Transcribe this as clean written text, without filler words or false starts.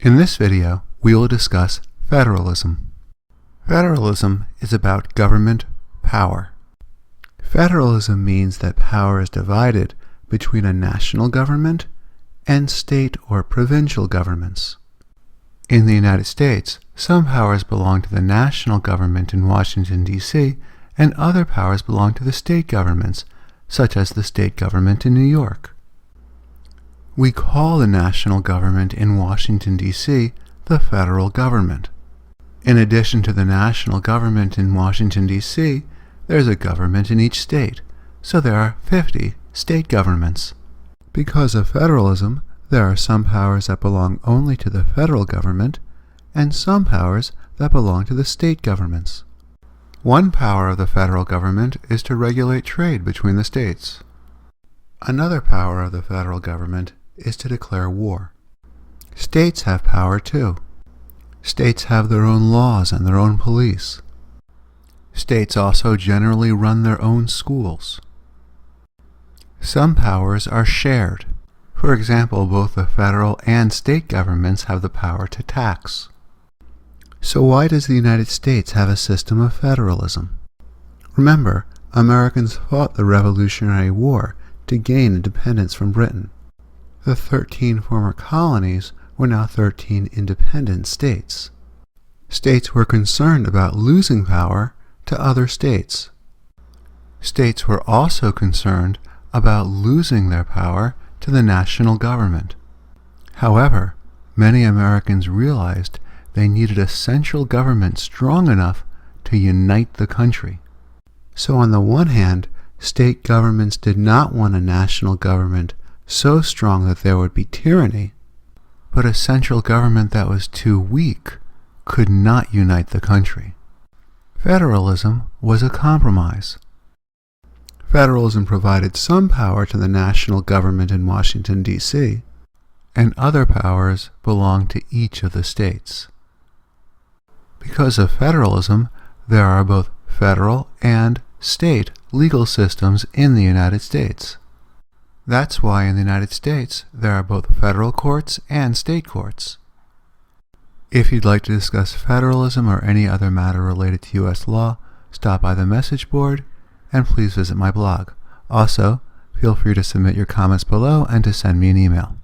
In this video, we will discuss federalism. Federalism is about government power. Federalism means that power is divided between a national government and state or provincial governments. In the United States, some powers belong to the national government in Washington, D.C., and other powers belong to the state governments, such as the state government in New York. We call the national government in Washington, D.C. the federal government. In addition to the national government in Washington, D.C., there's a government in each state, so there are 50 state governments. Because of federalism, there are some powers that belong only to the federal government, and some powers that belong to the state governments. One power of the federal government is to regulate trade between the states. Another power of the federal government is to declare war. States have power too. States have their own laws and their own police. States also generally run their own schools. Some powers are shared. For example, both the federal and state governments have the power to tax. So why does the United States have a system of federalism? Remember, Americans fought the Revolutionary War to gain independence from Britain. The 13 former colonies were now 13 independent states. States were concerned about losing power to other states. States were also concerned about losing their power to the national government. However, many Americans realized they needed a central government strong enough to unite the country. So on the one hand, state governments did not want a national government so strong that there would be tyranny, but a central government that was too weak could not unite the country. Federalism was a compromise. Federalism provided some power to the national government in Washington, D.C., and other powers belonged to each of the states. Because of federalism, there are both federal and state legal systems in the United States. That's why in the United States there are both federal courts and state courts. If you'd like to discuss federalism or any other matter related to U.S. law, stop by the message board and please visit my blog. Also, feel free to submit your comments below and to send me an email.